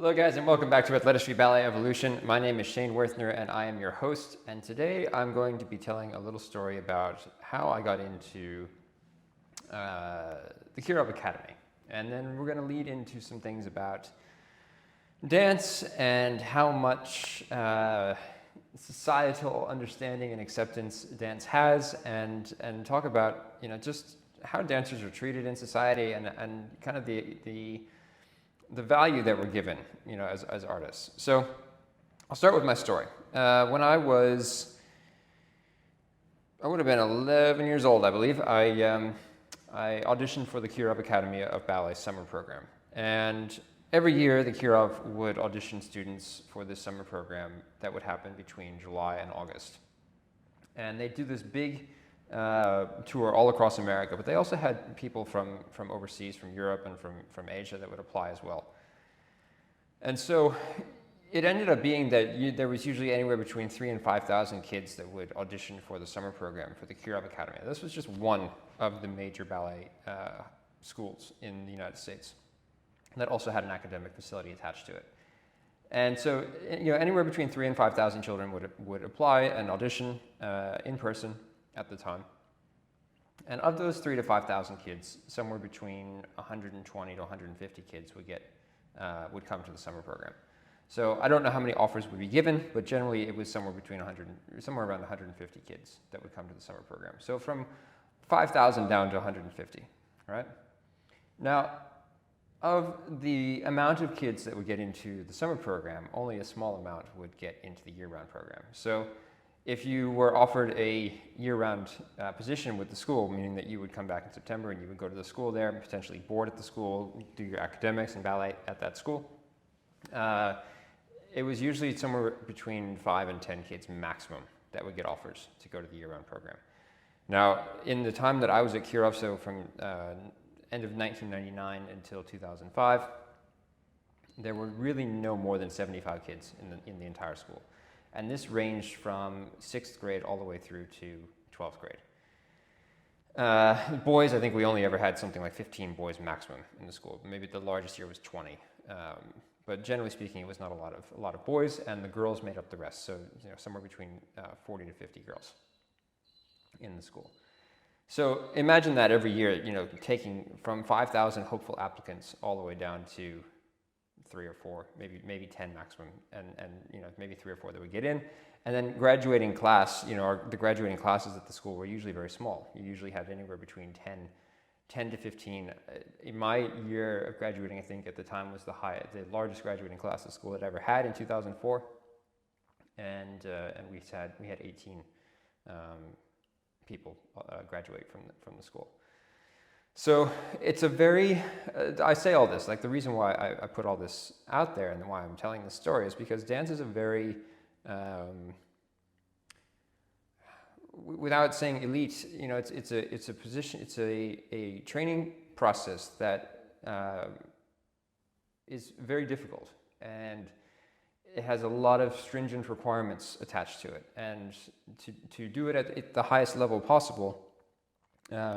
Hello guys and welcome back to Athletistry Ballet Evolution. My name is Shane Wuerthner and I am your host, and today I'm going to be telling a little story about how I got into the Kirov Academy, and then we're going to lead into some things about dance and how much societal understanding and acceptance dance has, and talk about just how dancers are treated in society and kind of the value that we're given, as artists. So I'll start with my story. When I would have been 11 years old, I believe, I auditioned for the Kirov Academy of Ballet summer program. And every year the Kirov would audition students for this summer program that would happen between July and August. And they do this big tour all across America, but they also had people from overseas, from Europe and from Asia that would apply as well. And so it ended up being that there was usually anywhere between 3,000 and 5,000 kids that would audition for the summer program for the Kirov Academy. This was just one of the major ballet schools in the United States that also had an academic facility attached to it. And so anywhere between 3,000 and 5,000 children would apply and audition in person at the time. And of those 3,000 to 5,000 kids, somewhere between 120 to 150 kids would come to the summer program. So I don't know how many offers would be given, but generally it was somewhere around 150 kids that would come to the summer program. So from 5,000 down to 150, right? Now, of the amount of kids that would get into the summer program, only a small amount would get into the year-round program. So if you were offered a year-round position with the school, meaning that you would come back in September and you would go to the school there and potentially board at the school, do your academics and ballet at that school, it was usually somewhere between 5 and 10 kids maximum that would get offers to go to the year-round program. Now, in the time that I was at Kirov, so from end of 1999 until 2005, there were really no more than 75 kids in the entire school. And this ranged from 6th grade all the way through to 12th grade. Boys, I think we only ever had something like 15 boys maximum in the school. Maybe the largest year was 20. But generally speaking, it was not a lot of boys, and the girls made up the rest. So somewhere between 40 to 50 girls in the school. So imagine that every year, taking from 5,000 hopeful applicants all the way down to 3 or 4, maybe 10 maximum, and maybe 3 or 4 that would get in, and then graduating class. The graduating classes at the school were usually very small. You usually had anywhere between 10 to 15. In my year of graduating, I think at the time was the largest graduating class the school had ever had in 2004, and we had 18 people graduate from the school. So it's a very, I say all this, like the reason why I put all this out there and why I'm telling this story is because dance is a very, without saying elite, it's a position, it's a training process that is very difficult, and it has a lot of stringent requirements attached to it. And to do it at the highest level possible,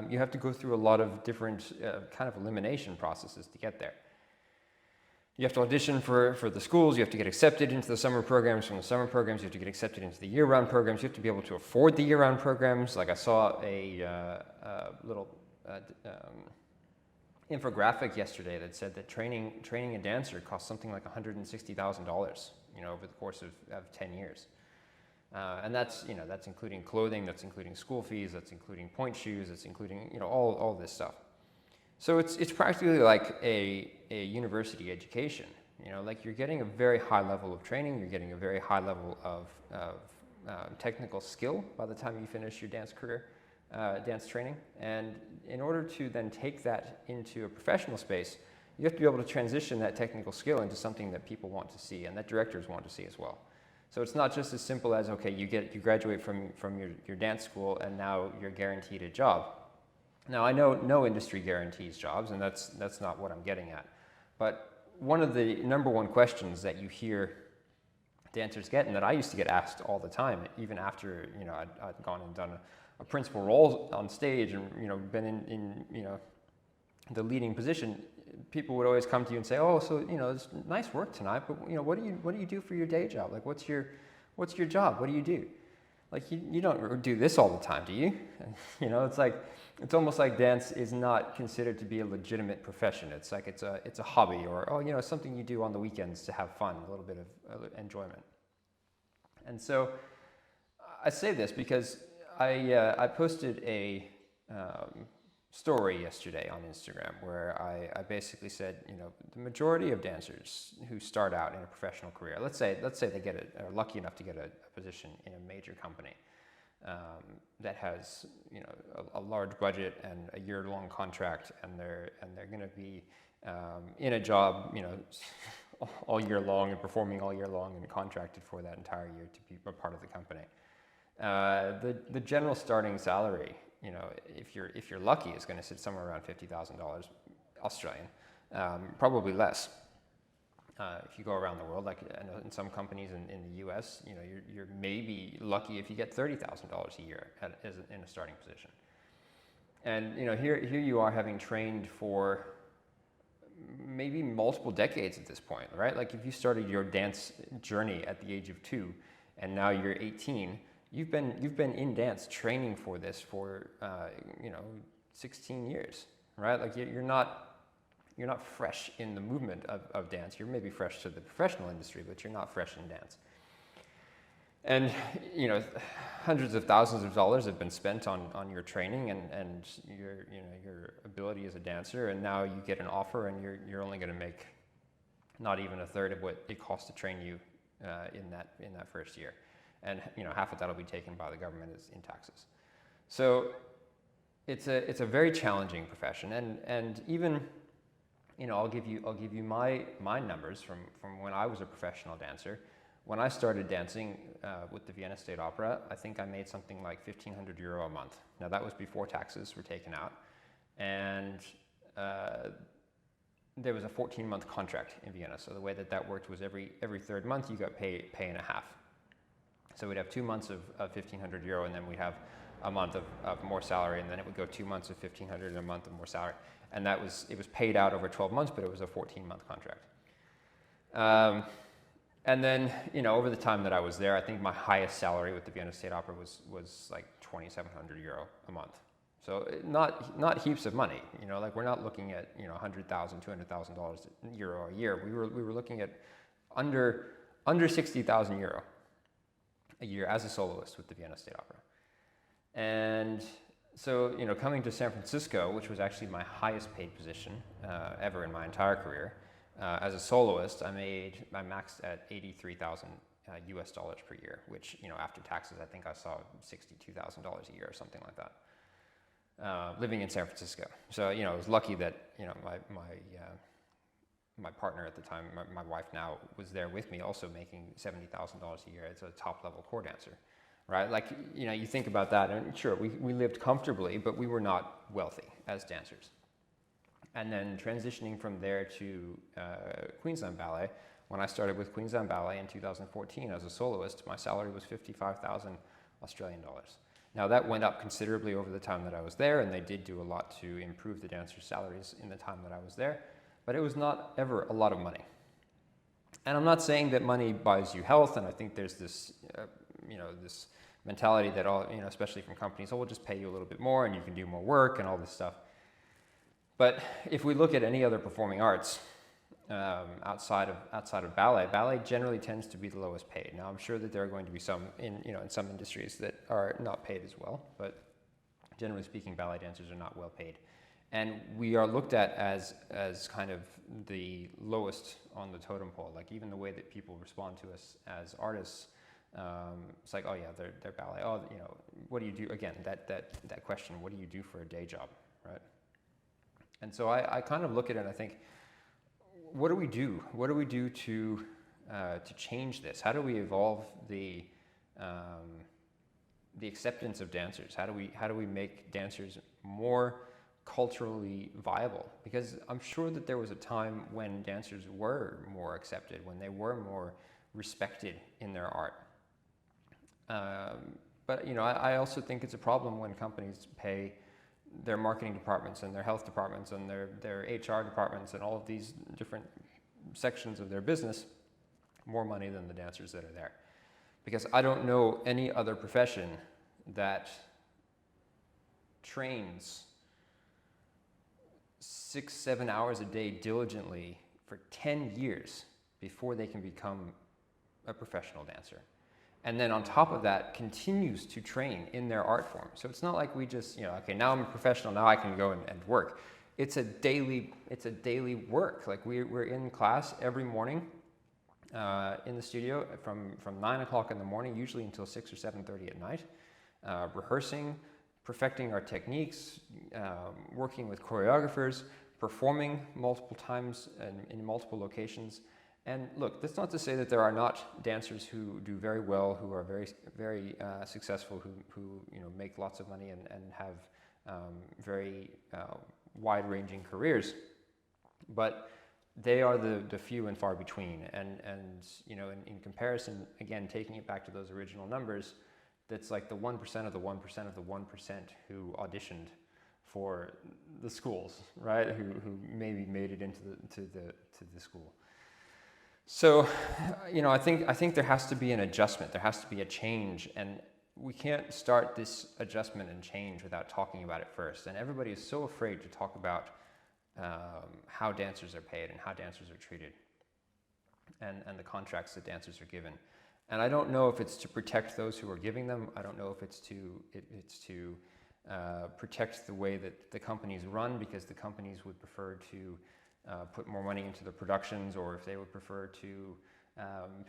you have to go through a lot of different kind of elimination processes to get there. You have to audition for the schools, you have to get accepted into the summer programs. From the summer programs, you have to get accepted into the year-round programs. You have to be able to afford the year-round programs. Like I saw a little infographic yesterday that said that training a dancer costs something like $160,000, over the course of 10 years. And that's including clothing, that's including school fees, that's including point shoes, that's including all this stuff. So it's practically like a university education. Like you're getting a very high level of training, you're getting a very high level of technical skill by the time you finish your dance career, dance training. And in order to then take that into a professional space, you have to be able to transition that technical skill into something that people want to see and that directors want to see as well. So it's not just as simple as, okay, you graduate from your dance school and now you're guaranteed a job. Now I know no industry guarantees jobs, and that's not what I'm getting at. But one of the number one questions that you hear dancers get, and that I used to get asked all the time, even after I'd gone and done a principal role on stage and been in the leading position, people would always come to you and say, "Oh, so it's nice work tonight, but what do you do for your day job? Like, what's your job? What do you do? Like, you don't do this all the time, do you?" It's like, it's almost like dance is not considered to be a legitimate profession. It's like it's a hobby, or something you do on the weekends to have fun, a little bit of enjoyment. And so I say this because I posted a story yesterday on Instagram where I basically said, the majority of dancers who start out in a professional career, let's say they are lucky enough to get a position in a major company that has a large budget and a year-long contract, and they're going to be in a job all year long and performing all year long and contracted for that entire year to be a part of the company. The general starting salary, if you're lucky, is going to sit somewhere around $50,000 Australian, probably less. If you go around the world, like I know in some companies in the US, you're maybe lucky if you get $30,000 a year in a starting position. And here you are, having trained for maybe multiple decades at this point, right? Like, if you started your dance journey at the age of 2 and now you're 18, you've been in dance training for this for 16 years, right? Like, you're not fresh in the movement of dance. You're maybe fresh to the professional industry, but you're not fresh in dance. And hundreds of thousands of dollars have been spent on your training and your ability as a dancer, and now you get an offer and you're only going to make not even a third of what it costs to train you in that first year. And half of that will be taken by the government in taxes. So it's a very challenging profession, and even I'll give you my numbers from when I was a professional dancer. When I started dancing with the Vienna State Opera, I think I made something like €1,500 a month. Now, that was before taxes were taken out, and there was a 14-month contract in Vienna. So the way that worked was every third month you got pay and a half. So we'd have 2 months of €1,500, and then we'd have a month of more salary, and then it would go 2 months of $1,500 and a month of more salary. And it was paid out over 12 months, but it was a 14-month contract. And then, over the time that I was there, I think my highest salary with the Vienna State Opera was like €2,700 a month. So not heaps of money, like, we're not looking at $100,000, $200,000 euro a year. We were looking at under €60,000 a year as a soloist with the Vienna State Opera. And so, coming to San Francisco, which was actually my highest paid position ever in my entire career, as a soloist, I maxed at $83,000 US dollars per year, which, after taxes, I think I saw $62,000 a year or something like that, living in San Francisco. So, I was lucky that, my partner at the time, my wife now, was there with me, also making $70,000 a year as a top-level core dancer, right? Like, you think about that, and sure, we lived comfortably, but we were not wealthy as dancers. And then transitioning from there to Queensland Ballet, when I started with Queensland Ballet in 2014 as a soloist, my salary was 55,000 Australian dollars. Now, that went up considerably over the time that I was there, and they did do a lot to improve the dancers' salaries in the time that I was there, but it was not ever a lot of money. And I'm not saying that money buys you health, and I think there's this, this mentality that especially from companies, we'll just pay you a little bit more and you can do more work and all this stuff. But if we look at any other performing arts outside of ballet generally tends to be the lowest paid. Now, I'm sure that there are going to be some in some industries that are not paid as well, but generally speaking, ballet dancers are not well paid. And we are looked at as kind of the lowest on the totem pole. Like, even the way that people respond to us as artists, it's like, oh yeah, they're ballet. Oh, what do you do? Again, that question, what do you do for a day job, right? And so I kind of look at it and I think, what do we do? What do we do to change this? How do we evolve the acceptance of dancers? How do we make dancers more culturally viable? Because I'm sure that there was a time when dancers were more accepted, when they were more respected in their art. But I also think it's a problem when companies pay their marketing departments and their health departments and their HR departments and all of these different sections of their business more money than the dancers that are there. Because I don't know any other profession that trains 6-7 hours a day diligently for 10 years before they can become a professional dancer. And then on top of that, continues to train in their art form. So it's not like we just, okay, now I'm a professional, now I can go and work. It's a daily work. Like we're in class every morning in the studio from 9 o'clock in the morning, usually until 6 or 7:30 at night, rehearsing, perfecting our techniques, working with choreographers, performing multiple times and in multiple locations. And look, that's not to say that there are not dancers who do very well, who are very successful, who make lots of money and have very wide-ranging careers, but they are the few and far between. And in comparison, again, taking it back to those original numbers, that's like the 1% of the 1% of the 1% who auditioned for the schools, right? Who maybe made it into the school. So, I think there has to be an adjustment. There has to be a change, and we can't start this adjustment and change without talking about it first. And everybody is so afraid to talk about how dancers are paid and how dancers are treated, and the contracts that dancers are given. And I don't know if it's to protect those who are giving them. I don't know if it's to protect the way that the companies run, because the companies would prefer to put more money into the productions, or if they would prefer to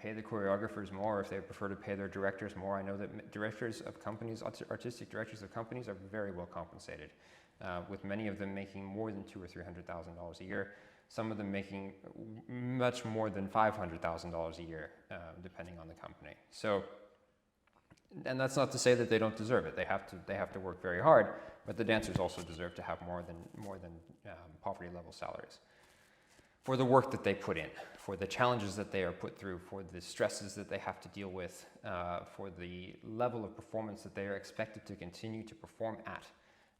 pay the choreographers more, if they would prefer to pay their directors more. I know that directors of companies, artistic directors of companies, are very well compensated, with many of them making more than $200,000 or $300,000 a year. Some of them making much more than $500,000 a year, depending on the company. So, and that's not to say that they don't deserve it. They have to work very hard, but the dancers also deserve to have more than poverty level salaries for the work that they put in, for the challenges that they are put through, for the stresses that they have to deal with, for the level of performance that they are expected to continue to perform at.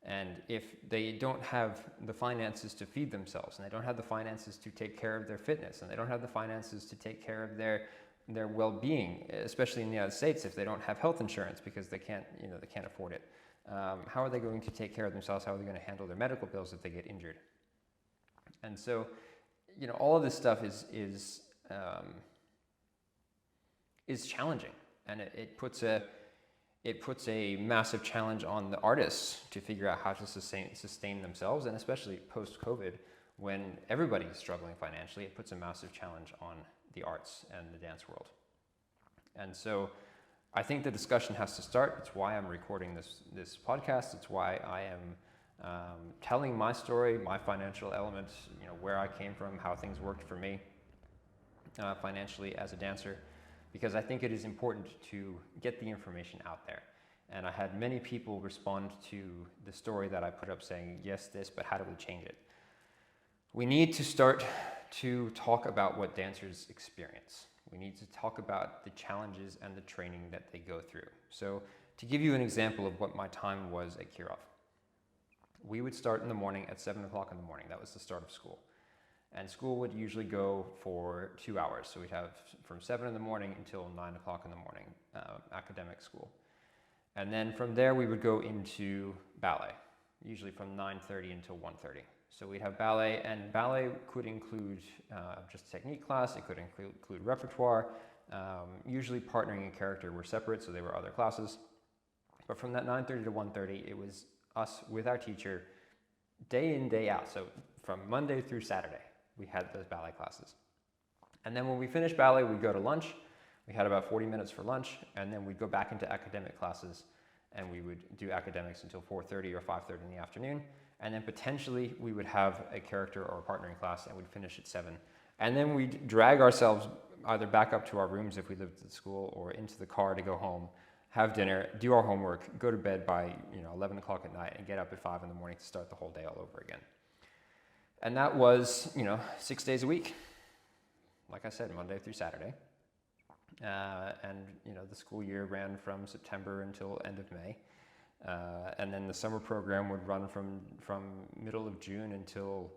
And if they don't have the finances to feed themselves, and they don't have the finances to take care of their fitness, and they don't have the finances to take care of their well-being, especially in the United States, if they don't have health insurance because they can't afford it, how are they going to take care of themselves? How are they going to handle their medical bills if they get injured? And so, all of this stuff is challenging, and it puts a massive challenge on the artists to figure out how to sustain themselves, and especially post-COVID, when everybody is struggling financially, it puts a massive challenge on the arts and the dance world. And so I think the discussion has to start. It's why I'm recording this podcast. It's why I am telling my story, my financial element, where I came from, how things worked for me financially as a dancer, because I think it is important to get the information out there. And I had many people respond to the story that I put up saying, yes, this, but how do we change it? We need to start to talk about what dancers experience. We need to talk about the challenges and the training that they go through. So to give you an example of what my time was at Kirov, we would start in the morning at 7 o'clock in the morning. That was the start of school. And school would usually go for 2 hours. So we'd have from 7 in the morning until 9 o'clock in the morning, academic school. And then from there, we would go into ballet, usually from 9:30 until 1:30. So we'd have ballet, and ballet could include just technique class. It could include repertoire. Usually partnering and character were separate, so they were other classes. But from that 9:30 to 1:30, it was us with our teacher day in, day out. So from Monday through Saturday, we had those ballet classes. And then when we finished ballet, we'd go to lunch. We had about 40 minutes for lunch, and then we'd go back into academic classes, and we would do academics until 4:30 or 5:30 in the afternoon. And then potentially we would have a character or a partnering class, and we'd finish at 7. And then we'd drag ourselves either back up to our rooms if we lived at school, or into the car to go home, have dinner, do our homework, go to bed by 11 o'clock at night, and get up at 5 in the morning to start the whole day all over again. And that was 6 days a week, like I said, Monday through Saturday. And the school year ran from September until end of May. And then the summer program would run from middle of June until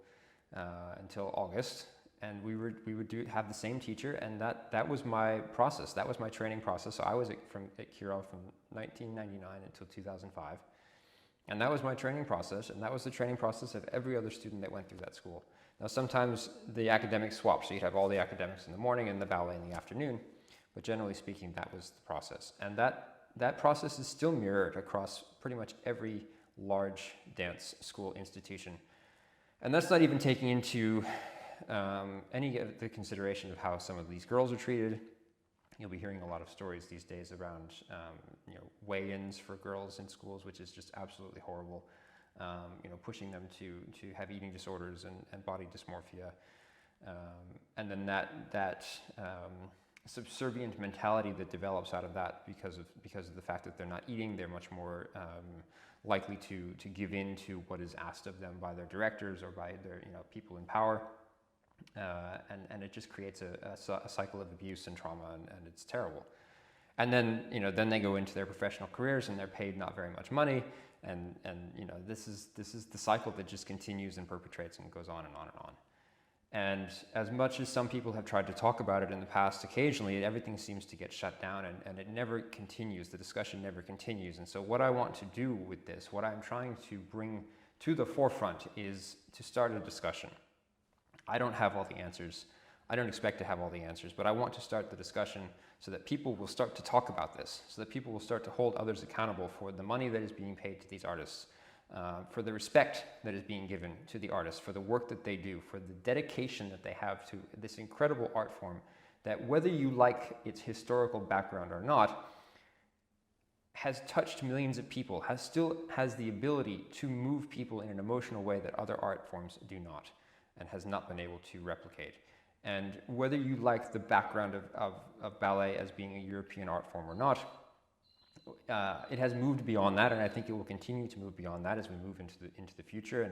August, and we would have the same teacher, and that was my process. That was my training process. So I was at Kirov from 1999 until 2005, and that was my training process, and that was the training process of every other student that went through that school. Now sometimes the academics swap, so you'd have all the academics in the morning and the ballet in the afternoon, but generally speaking, that was the process, and that process is still mirrored across pretty much every large dance school institution. And that's not even taking into any of the consideration of how some of these girls are treated. You'll be hearing a lot of stories these days around weigh-ins for girls in schools, which is just absolutely horrible. Pushing them to have eating disorders and body dysmorphia. And then that subservient mentality that develops out of that because of the fact that they're not eating, they're much more likely to give in to what is asked of them by their directors or by their people in power, and it just creates a cycle of abuse and trauma, and it's terrible. And then then they go into their professional careers and they're paid not very much money, and this is the cycle that just continues and perpetrates and goes on and on and on. And as much as some people have tried to talk about it in the past, occasionally everything seems to get shut down, and it never continues. The discussion never continues. And so what I want to do with this, what I'm trying to bring to the forefront, is to start a discussion. I don't have all the answers. I don't expect to have all the answers, but I want to start the discussion so that people will start to talk about this, so that people will start to hold others accountable for the money that is being paid to these artists, for the respect that is being given to the artists, for the work that they do, for the dedication that they have to this incredible art form that, whether you like its historical background or not, has touched millions of people, still has the ability to move people in an emotional way that other art forms do not, and has not been able to replicate. And whether you like the background of ballet as being a European art form or not, it has moved beyond that, and I think it will continue to move beyond that as we move into the future.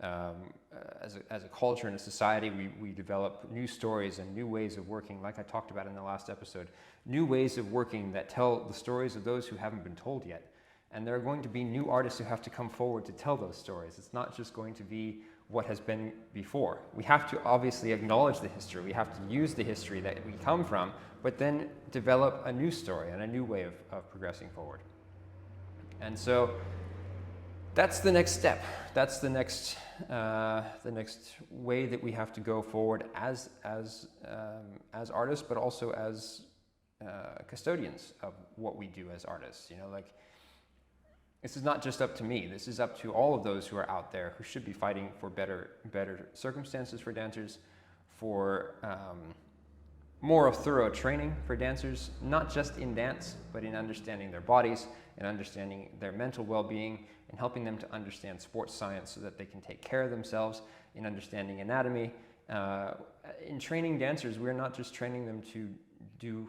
As a culture and a society, we develop new stories and new ways of working, like I talked about in the last episode, new ways of working that tell the stories of those who haven't been told yet. And there are going to be new artists who have to come forward to tell those stories. It's not just going to be what has been before. We have to obviously acknowledge the history. We have to use the history that we come from, but then develop a new story and a new way of progressing forward. And so that's the next step. That's the next way that we have to go forward as artists, but also as custodians of what we do as artists. This is not just up to me. This is up to all of those who are out there who should be fighting for better circumstances for dancers, for more of thorough training for dancers, not just in dance, but in understanding their bodies and understanding their mental well-being, and helping them to understand sports science so that they can take care of themselves, in understanding anatomy. In training dancers, we're not just training them to do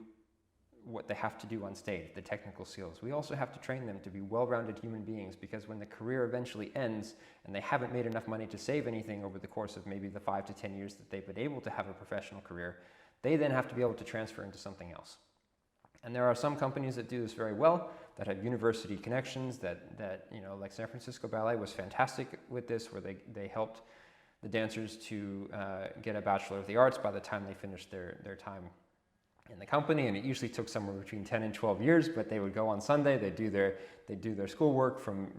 what they have to do on stage, the technical skills. We also have to train them to be well-rounded human beings, because when the career eventually ends and they haven't made enough money to save anything over the course of maybe the 5 to 10 years that they've been able to have a professional career, they then have to be able to transfer into something else. And there are some companies that do this very well, that have university connections, that like San Francisco Ballet was fantastic with this, where they helped the dancers to get a Bachelor of the Arts by the time they finished their time in the company, and it usually took somewhere between 10 and 12 years, but they would go on Sunday, they do their schoolwork from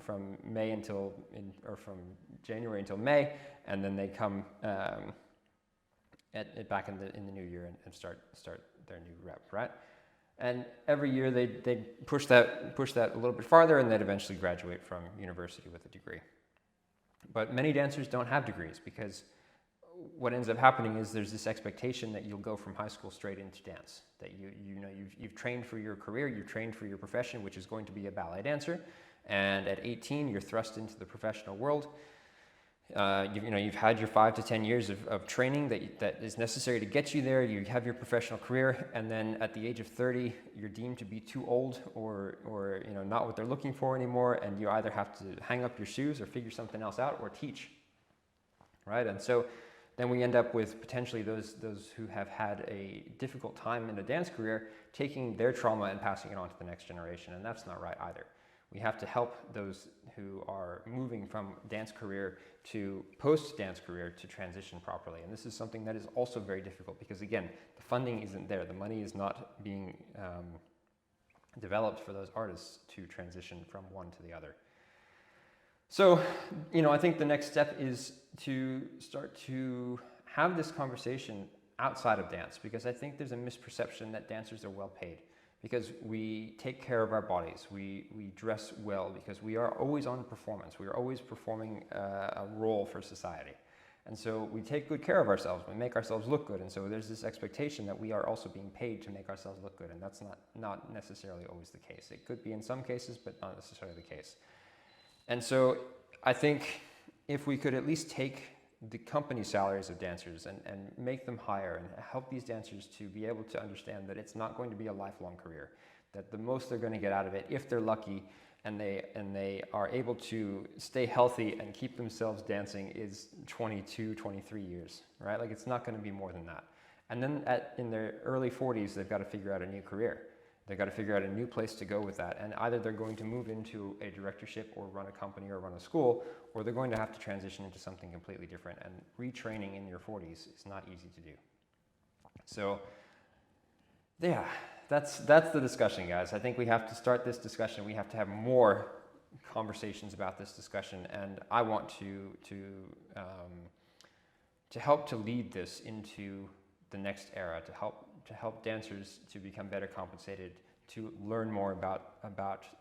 January until May, and then they come back in the new year and start their new rep, right? And every year they push that a little bit farther, and they'd eventually graduate from university with a degree. But many dancers don't have degrees, because what ends up happening is there's this expectation that you'll go from high school straight into dance, that you've trained for your career, you've trained for your profession, which is going to be a ballet dancer, and at 18 you're thrust into the professional world. You've had your 5 to 10 years of training that is necessary to get you there. You have your professional career, and then at the age of 30 you're deemed to be too old or not what they're looking for anymore, and you either have to hang up your shoes or figure something else out or teach, right? And so then we end up with potentially those who have had a difficult time in a dance career taking their trauma and passing it on to the next generation, and that's not right either. We have to help those who are moving from dance career to post-dance career to transition properly. And this is something that is also very difficult because, again, the funding isn't there. The money is not being developed for those artists to transition from one to the other. So, I think the next step is to start to have this conversation outside of dance, because I think there's a misperception that dancers are well paid because we take care of our bodies, we dress well because we are always on performance, we are always performing a role for society. And so we take good care of ourselves, we make ourselves look good, and so there's this expectation that we are also being paid to make ourselves look good, and that's not necessarily always the case. It could be in some cases, but not necessarily the case. And so I think if we could at least take the company salaries of dancers and make them higher and help these dancers to be able to understand that it's not going to be a lifelong career, that the most they're going to get out of it, if they're lucky and they are able to stay healthy and keep themselves dancing, is 22, 23 years, right? Like, it's not going to be more than that. And then in their early 40s, they've got to figure out a new career. They've got to figure out a new place to go with that. And either they're going to move into a directorship or run a company or run a school, or they're going to have to transition into something completely different. And retraining in your 40s is not easy to do. So yeah, that's the discussion, guys. I think we have to start this discussion. We have to have more conversations about this discussion. And I want to help to lead this into the next era, to help dancers to become better compensated, to learn more about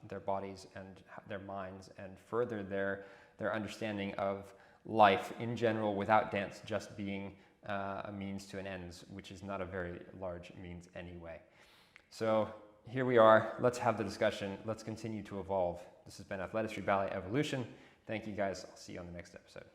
their bodies and their minds, and further their understanding of life in general, without dance just being a means to an end, which is not a very large means anyway. So here we are. Let's have the discussion. Let's continue to evolve. This has been Athletistry Ballet Evolution. Thank you, guys. I'll see you on the next episode.